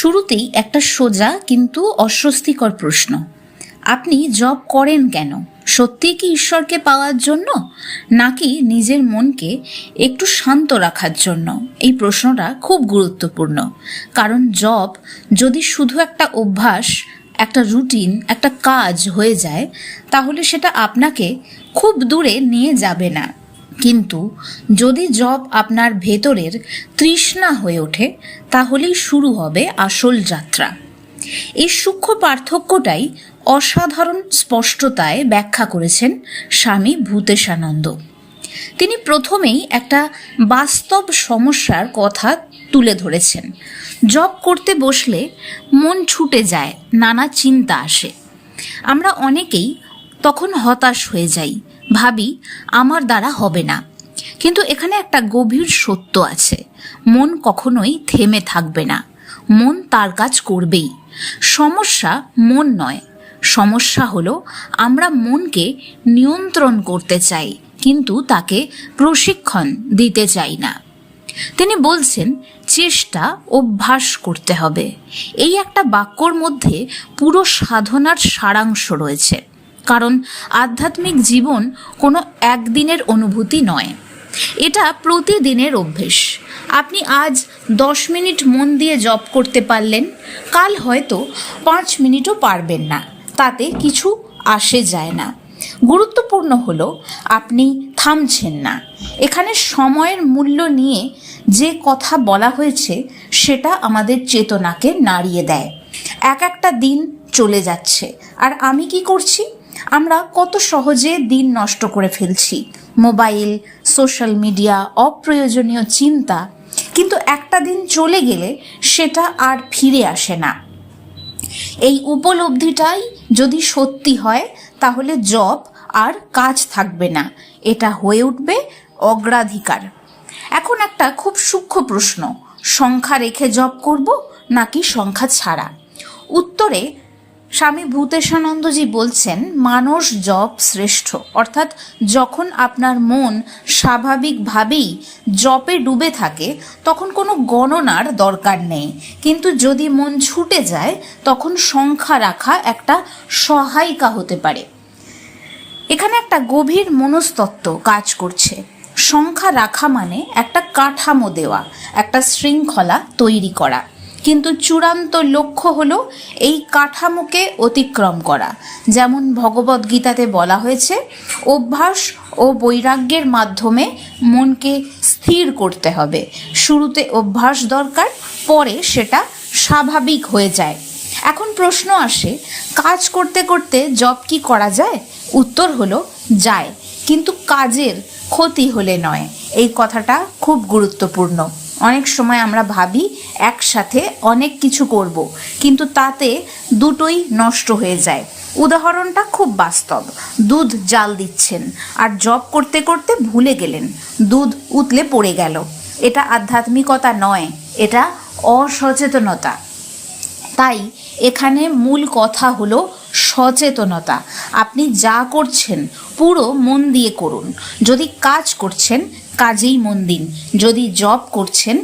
শুরুতেই একটা সোজা কিন্তু অস্বস্তিকর প্রশ্ন। আপনি জব করেন কেন? সত্যিই কি ঈশ্বরকে পাওয়ার জন্য, নাকি নিজের মনকে একটু শান্ত রাখার জন্য? এই প্রশ্নটা খুব গুরুত্বপূর্ণ, কারণ জব যদি শুধু একটা অভ্যাস, একটা রুটিন, একটা কাজ হয়ে যায়, তাহলে সেটা আপনাকে খুব দূরে নিয়ে যাবে না। কিন্তু যদি জব আপনার ভেতরের তৃষ্ণা হয়ে ওঠে, তাহলেই শুরু হবে আসল যাত্রা। এই সূক্ষ্ম পার্থক্যটাই অসাধারণ স্পষ্টতায় ব্যাখ্যা করেছেন স্বামী ভূতেশানন্দ। তিনি প্রথমেই একটা বাস্তব সমস্যার কথা তুলে ধরেছেন। জব করতে বসলে মন ছুটে যায়, নানা চিন্তা আসে। আমরা অনেকেই তখন হতাশ হয়ে যাই, ভাবি আমার দ্বারা হবে না। কিন্তু এখানে একটা গভীর সত্য আছে, মন কখনোই থেমে থাকবে না, মন তার কাজ করবেই। সমস্যা মন নয়, সমস্যা হলো আমরা মনকে নিয়ন্ত্রণ করতে চাই, কিন্তু তাকে প্রশিক্ষণ দিতে চাই না। তিনি বলছেন চেষ্টা অভ্যাস করতে হবে। এই একটা বাক্যর মধ্যে পুরো সাধনার সারাংশ রয়েছে, কারণ আধ্যাত্মিক জীবন কোনো একদিনের অনুভূতি নয়, এটা প্রতিদিনের অভ্যেস। আপনি আজ 10 মিনিট মন দিয়ে জপ করতে পারলেন, কাল হয়তো 5 মিনিটও পারবেন না, তাতে কিছু আসে যায় না। গুরুত্বপূর্ণ হলো আপনি থামছেন না। এখানে সময়ের মূল্য নিয়ে যে কথা বলা হয়েছে সেটা আমাদের চেতনাকে নাড়িয়ে দেয়। একটা দিন চলে যাচ্ছে, আর আমি কি করছি? আমরা কত সহজে দিন নষ্ট করে ফেলছি। মোবাইল, সোশ্যাল মিডিয়া, অপ্রয়োজনীয় চিন্তা। কিন্তু একটা দিন চলে গেলে সেটা আর ফিরে আসে না। এই উপলব্ধিটাই যদি সত্যি হয়, তাহলে জব আর কাজ থাকবে না, এটা হয়ে উঠবে অগ্রাধিকার। এখন একটা খুব সূক্ষ্ম প্রশ্ন, সংখ্যা রেখে জব করব নাকি সংখ্যা ছাড়া? উত্তরে স্বামী ভূতেশানন্দজি বলছেন মানস জপ শ্রেষ্ঠ। অর্থাৎ যখন আপনার মন স্বাভাবিকভাবেই জপে ডুবে থাকে, তখন কোনো গণনার দরকার নেই। কিন্তু যদি মন ছুটে যায়, তখন সংখ্যা রাখা একটা সহায়িকা হতে পারে। এখানে একটা গভীর মনস্তত্ত্ব কাজ করছে। সংখ্যা রাখা মানে একটা কাঠামো দেওয়া, একটা শৃঙ্খলা তৈরি করা। কিন্তু চূড়ান্ত লক্ষ্য হলো এই কাঠামোকে অতিক্রম করা। যেমন ভগবদ্গীতাতে বলা হয়েছে, অভ্যাস ও বৈরাগ্যের মাধ্যমে মনকে স্থির করতে হবে। শুরুতে অভ্যাস দরকার, পরে সেটা স্বাভাবিক হয়ে যায়। এখন প্রশ্ন আসে, কাজ করতে করতে জব কি করা যায়? উত্তর হলো যায়, কিন্তু কাজের ক্ষতি হলে নয়। এই কথাটা খুব গুরুত্বপূর্ণ। অনেক সময় আমরা ভাবি একসাথে অনেক কিছু করব, কিন্তু তাতে দুটোই নষ্ট হয়ে যায়। উদাহরণটা খুব বাস্তব। দুধ জাল দিচ্ছেন আর জব করতে করতে ভুলে গেলেন, দুধ উতলে পড়ে গেল। এটা আধ্যাত্মিকতা নয়, এটা অসচেতনতা। তাই এখানে মূল কথা হলো সচেতনতা। আপনি যা করছেন পুরো মন দিয়ে করুন। যদি কাজ করছেন, কাজেই মন দিন। যদি জব করছেন,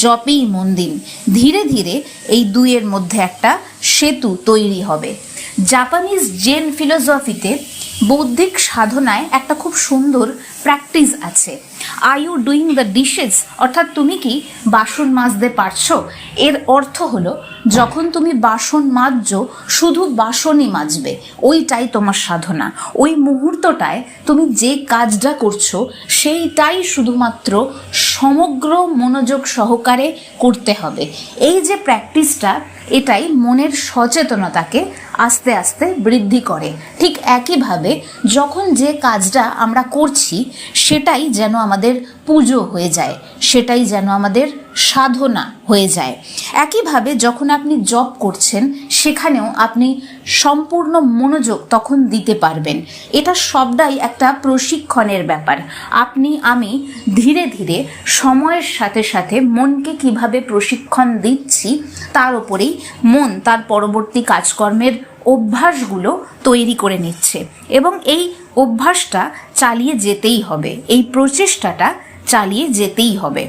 জবেই মন দিন। ধীরে ধীরে এই দুইয়ের মধ্যে একটা সেতু তৈরি হবে। জাপানিজ জেন ফিলোসফিতে বৌদ্ধিক সাধনায় একটা খুব সুন্দর প্র্যাকটিস আছে। Are you doing the dishes, অর্থাৎ তুমি কি বাসন মাজতে পারছো? এর অর্থ হলো যখন তুমি বাসন মাজছো, শুধু বাসনই মাজবে, ওইটাই তোমার সাধনা। ওই মুহূর্তটায় তুমি যে কাজটা করছো সেইটাই শুধুমাত্র সমগ্র মনোযোগ সহকারে করতে হবে। এই যে প্র্যাকটিসটা, এটাই মনের সচেতনতাকে আস্তে আস্তে বৃদ্ধি করে। ঠিক একইভাবে যখন যে কাজটা আমরা করছি সেটাই যেন আমাদের পুজো হয়ে যায়, সেটাই যেন আমাদের সাধনা হয়ে যায়। একইভাবে যখন আপনি জব করছেন, সেখানেও আপনি সম্পূর্ণ মনোযোগ তখন দিতে পারবেন। এটা সবটাই একটা প্রশিক্ষণের ব্যাপার। আমি ধীরে ধীরে সময়ের সাথে সাথে মনকে কিভাবে প্রশিক্ষণ দিচ্ছি, তার উপরেই মন তার পরবর্তী কাজকর্মের অভ্যাসগুলো তৈরি করে নিচ্ছে। এবং এই অভ্যাসটা চালিয়ে যেতেই হবে, এই প্রচেষ্টাটা চালিয়ে যেতেই হবে।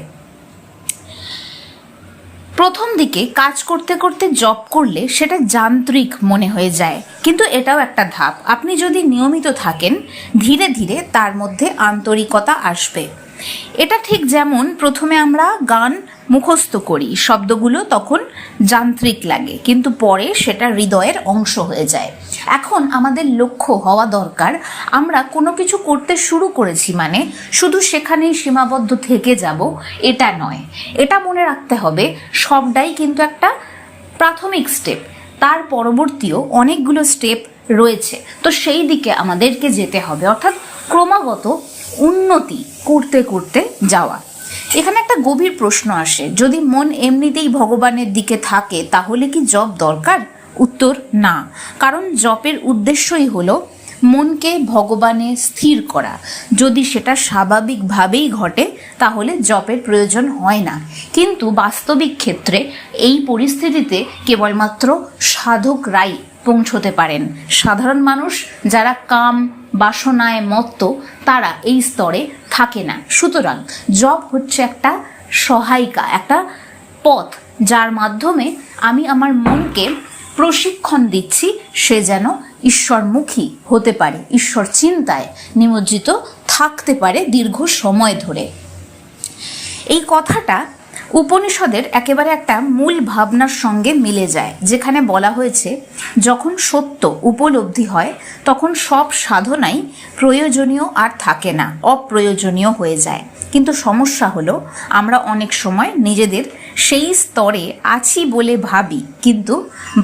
প্রথম দিকে কাজ করতে করতে জব করলে সেটা যান্ত্রিক মনে হয়ে যায়, কিন্তু এটাও একটা ধাপ। আপনি যদি নিয়মিত থাকেন, ধীরে ধীরে তার মধ্যে আন্তরিকতা আসবে। এটা ঠিক যেমন প্রথমে আমরা গান মুখস্থ করি, শব্দগুলো তখন যান্ত্রিক লাগে, কিন্তু পরে সেটা হৃদয়ের অংশ হয়ে যায়। এখন আমাদের লক্ষ্য হওয়া দরকার, আমরা কোনো কিছু করতে শুরু করেছি মানে শুধু সেখানেই সীমাবদ্ধ থেকে যাব এটা নয়। এটা মনে রাখতে হবে, সবটাই কিন্তু একটা প্রাথমিক স্টেপ, তার পরবর্তীও অনেকগুলো স্টেপ রয়েছে। তো সেই দিকে আমাদেরকে যেতে হবে, অর্থাৎ ক্রমাগত উন্নতি করতে করতে যাওয়া। এখানে একটা গভীর প্রশ্ন আসে, যদি মন এমনিতেই ভগবানের দিকে থাকে তাহলে কি জপ দরকার? উত্তর না, কারণ জপের উদ্দেশ্যই হলো মনকে ভগবানে স্থির করা। যদি সেটা স্বাভাবিকভাবেই ঘটে তাহলে জপের প্রয়োজন হয় না, কিন্তু বাস্তবিক ক্ষেত্রে এই পরিস্থিতিতে কেবলমাত্র সাধকরাই পৌঁছতে পারেন। সাধারণ মানুষ যারা কাম বাসনায় মত্ত, তারা এই স্তরে থাকে না। সুতরাং জপ হচ্ছে একটা সহায়িকা, একটা পথ, যার মাধ্যমে আমি আমার মনকে প্রশিক্ষণ দিচ্ছি সে যেন ঈশ্বরমুখী হতে পারে, ঈশ্বর চিন্তায় নিমজ্জিত থাকতে পারে দীর্ঘ সময় ধরে। এই কথাটা উপনিষদের একেবারে একটা মূল ভাবনার সঙ্গে মিলে যায়, যেখানে বলা হয়েছে যখন সত্য উপলব্ধি হয় তখন সব সাধনাই প্রয়োজনীয় আর থাকে না, অপ্রয়োজনীয় হয়ে যায়। কিন্তু সমস্যা হলো আমরা অনেক সময় নিজেদের সেই স্তরে আছি বলে ভাবি, কিন্তু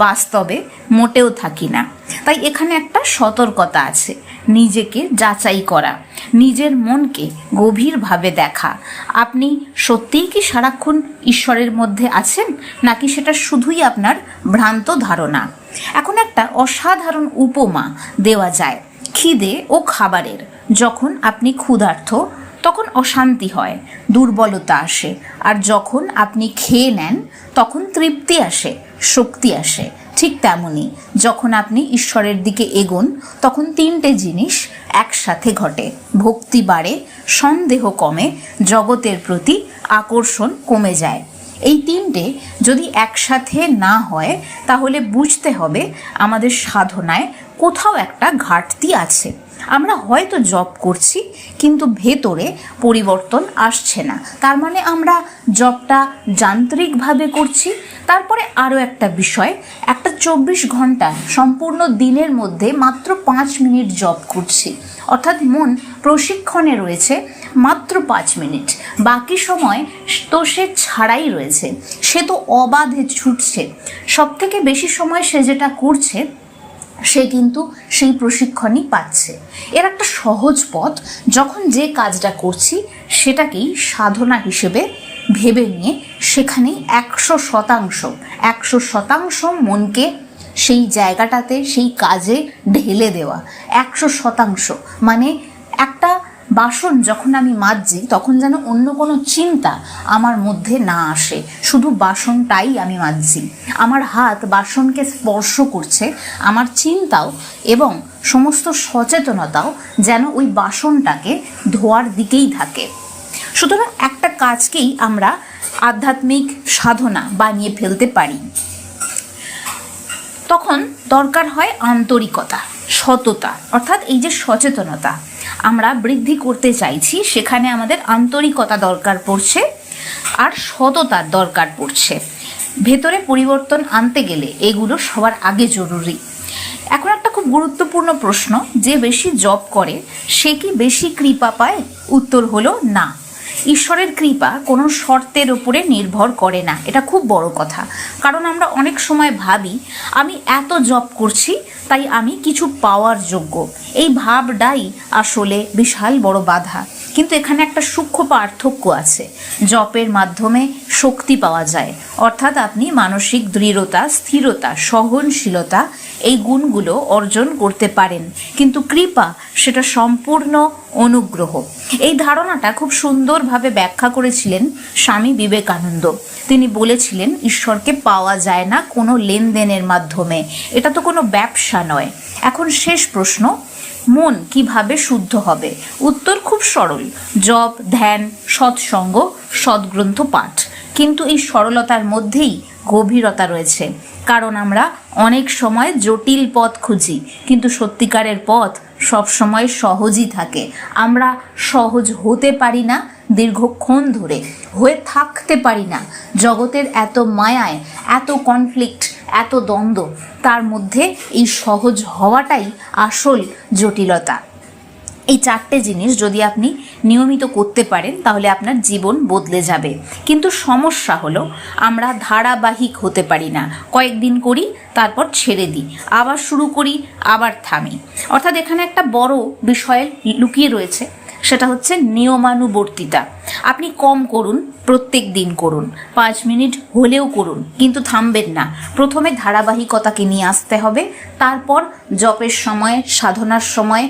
বাস্তবে মোটেও থাকি না। তাই এখানে একটা সতর্কতা আছে, নিজেকে যাচাই করা, নিজের মনকে গভীরভাবে দেখা। আপনি সত্যিই কি সারাক্ষণ ঈশ্বরের মধ্যে আছেন, নাকি সেটা শুধুই আপনার ভ্রান্ত ধারণা? এখন একটা অসাধারণ উপমা দেওয়া যায় খিদে ও খাবারের। যখন আপনি ক্ষুধার্ত তখন অশান্তি হয়, দুর্বলতা আসে, আর যখন আপনি খেয়ে নেন তখন তৃপ্তি আসে, শক্তি আসে। ঠিক তেমনই যখন আপনি ঈশ্বরের দিকে এগোন তখন তিনটে জিনিস একসাথে ঘটে, ভক্তি বাড়ে, সন্দেহ কমে, জগতের প্রতি আকর্ষণ কমে যায়। এই তিনটে যদি একসাথে না হয় তাহলে বুঝতে হবে আমাদের সাধনায় কোথাও একটা ঘাটতি আছে। আমরা হয়তো জপ করছি কিন্তু ভেতরে পরিবর্তন আসছে না, তার মানে আমরা জপটা যান্ত্রিকভাবে করছি। তারপরে আরও একটা বিষয়, একটা 24 ঘন্টা সম্পূর্ণ দিনের মধ্যে মাত্র 5 মিনিট জপ করছি, অর্থাৎ মন প্রশিক্ষণে রয়েছে মাত্র 5 মিনিট, বাকি সময় তো সে ছাড়াই রয়েছে, সে তো অবাধে ছুটছে। সব থেকে বেশি সময় সে যেটা করছে সে কিন্তু সেই প্রশিক্ষণই পাচ্ছে। এর একটা সহজ পথ, যখন যে কাজটা করছি সেটাকেই সাধনা হিসেবে ভেবে নিয়ে সেখানেই 100% মনকে সেই জায়গাটাতে, সেই কাজে ঢেলে দেওয়া। 100% মানে একটা বাসন যখন আমি মাজছি তখন যেন অন্য কোনো চিন্তা আমার মধ্যে না আসে, শুধু বাসনটাই আমি মাজছি, আমার হাত বাসনকে স্পর্শ করছে, আমার চিন্তাও এবং সমস্ত সচেতনতাও যেন ওই বাসনটাকে ধোয়ার দিকেই থাকে। সুতরাং একটা কাজকেই আমরা আধ্যাত্মিক সাধনা বানিয়ে ফেলতে পারি। তখন দরকার হয় আন্তরিকতা, সততা, অর্থাৎ এই যে সচেতনতা আমরা বৃদ্ধি করতে চাইছি সেখানে আমাদের আন্তরিকতা দরকার পড়ছে আর সততার দরকার পড়ছে। ভেতরে পরিবর্তন আনতে গেলে এগুলো সবার আগে জরুরি। এখন একটা খুব গুরুত্বপূর্ণ প্রশ্ন, যে বেশি জপ করে সে কি বেশি কৃপা পায়? উত্তর হলো না। ঈশ্বরের কৃপা কোনো শর্তের উপরে নির্ভর করে না, এটা খুব বড় কথা। কারণ আমরা অনেক সময় ভাবি আমি এত জপ করছি তাই আমি কিছু পাওয়ার যোগ্য। এই ভাবটাই আসলে বিশাল বড় বাধা। কিন্তু এখানে একটা সূক্ষ্ম পার্থক্য আছে। জপের মাধ্যমে শক্তি পাওয়া যায়, অর্থাৎ আপনি মানসিক দৃঢ়তা, স্থিরতা, সহনশীলতা এই গুণগুলো অর্জন করতে পারেন। কিন্তু কৃপা সেটা সম্পূর্ণ অনুগ্রহ। এই ধারণাটা খুব সুন্দরভাবে ব্যাখ্যা করেছিলেন স্বামী বিবেকানন্দ। তিনি বলেছিলেন ঈশ্বরকে পাওয়া যায় না কোনো লেনদেনের মাধ্যমে, এটা তো কোনো ব্যবসা নয়। এখন শেষ প্রশ্ন, মন কিভাবে শুদ্ধ হবে? উত্তর খুব সরল, জপ, ধ্যান, সৎসঙ্গ, সদ্গ্রন্থ পাঠ। কিন্তু এই সরলতার মধ্যেই গভীরতা রয়েছে, কারণ আমরা অনেক সময় জটিল পথ খুঁজি, কিন্তু সত্যিকারের পথ সবসময় সহজই থাকে। আমরা সহজ হতে পারি না, দীর্ঘক্ষণ ধরে হয়ে থাকতে পারি না। জগতের এত মায়ায়, এত কনফ্লিক্ট, এত দ্বন্দ্ব, তার মধ্যে এই সহজ হওয়াটাই আসল জটিলতা। এই 4টে জিনিস যদি আপনি নিয়মিত করতে পারেন তাহলে আপনার জীবন বদলে যাবে। কিন্তু সমস্যা হলো আমরা ধারাবাহিক হতে পারি না। কয়েকদিন করি, তারপর ছেড়ে দিই, আবার শুরু করি, আবার থামি। অর্থাৎ এখানে একটা বড় বিষয় লুকিয়ে রয়েছে, সেটা হচ্ছে নিয়মানুবর্তিতা। আপনি কম করুন, প্রত্যেক দিন করুন, 5 মিনিট হলেও করুন, কিন্তু থামবেন না। প্রথমে ধারাবাহিকতাকে নিয়ে আসতে হবে, তারপর জপের সময়, সাধনার সময়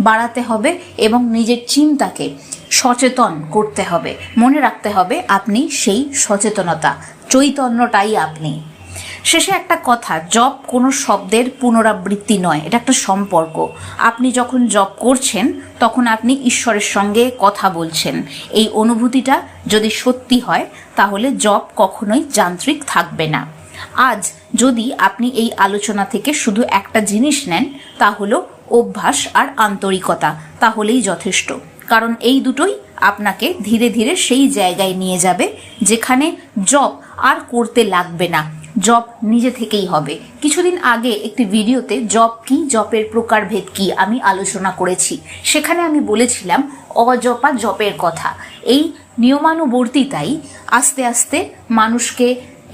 বাড়াতে হবে এবং নিজের চিন্তাকে সচেতন করতে হবে। মনে রাখতে হবে আপনি সেই সচেতনতা, চৈতন্যটাই আপনি। শেষে একটা কথা, জপ কোনো শব্দের পুনরাবৃত্তি নয়, এটা একটা সম্পর্ক। আপনি যখন জপ করছেন তখন আপনি ঈশ্বরের সঙ্গে কথা বলছেন। এই অনুভূতিটা যদি সত্যি হয় তাহলে জপ কখনোই যান্ত্রিক থাকবে না। আজ যদি আপনি এই আলোচনা থেকে শুধু একটা জিনিস নেন, তা হলো অভ্যাস আর আন্তরিকতা, তাহলেই যথেষ্ট। কারণ এই দুটোই আপনাকে ধীরে ধীরে সেই জায়গায় নিয়ে যাবে যেখানে জপ আর করতে লাগবে না, জপ নিজে থেকেই হবে। কিছুদিন আগে একটি ভিডিওতে জপ কি, জপের প্রকারভেদ কি আমি আলোচনা করেছি। সেখানে আমি বলেছিলাম অজপা জপের কথা। এই নিয়মানুবর্তিতাই আস্তে আস্তে মানুষকে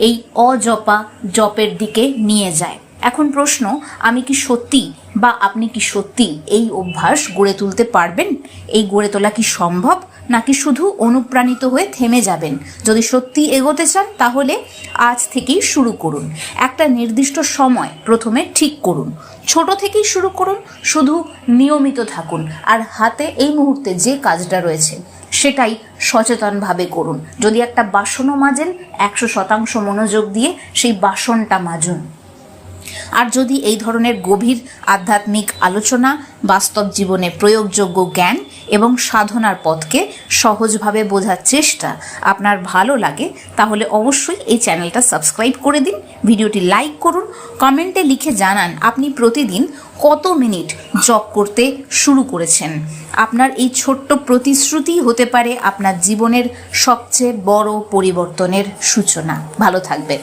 এই অজপা জপের দিকে নিয়ে যায়। এখন প্রশ্ন, আমি কি সত্যি বা আপনি কি সত্যি এই অভ্যাস গড়ে তুলতে পারবেন? এই গড়ে তোলা কি সম্ভব, নাকি শুধু অনুপ্রাণিত হয়ে থেমে যাবেন? যদি সত্যি এগোতে চান তাহলে আজ থেকেই শুরু করুন। একটা নির্দিষ্ট সময় প্রথমে ঠিক করুন, ছোট থেকেই শুরু করুন, শুধু নিয়মিত থাকুন। আর হাতে এই মুহূর্তে যে কাজটা রয়েছে সেটাই সচেতনভাবে করুন। যদি একটা বাসনও মাজেন, 100% মনোযোগ দিয়ে সেই বাসনটা মাজুন। আর যদি এই ধরনের গভীর আধ্যাত্মিক আলোচনা, বাস্তব জীবনে প্রয়োগযোগ্য জ্ঞান এবং সাধনার পথকে সহজভাবে বোঝার চেষ্টা আপনার ভালো লাগে, তাহলে অবশ্যই এই চ্যানেলটা সাবস্ক্রাইব করে দিন, ভিডিওটি লাইক করুন, কমেন্টে লিখে জানান আপনি প্রতিদিন কত মিনিট জপ করতে শুরু করেছেন। আপনার এই ছোট্ট প্রতিশ্রুতি হতে পারে আপনার জীবনের সবচেয়ে বড় পরিবর্তনের সূচনা। ভালো থাকবেন।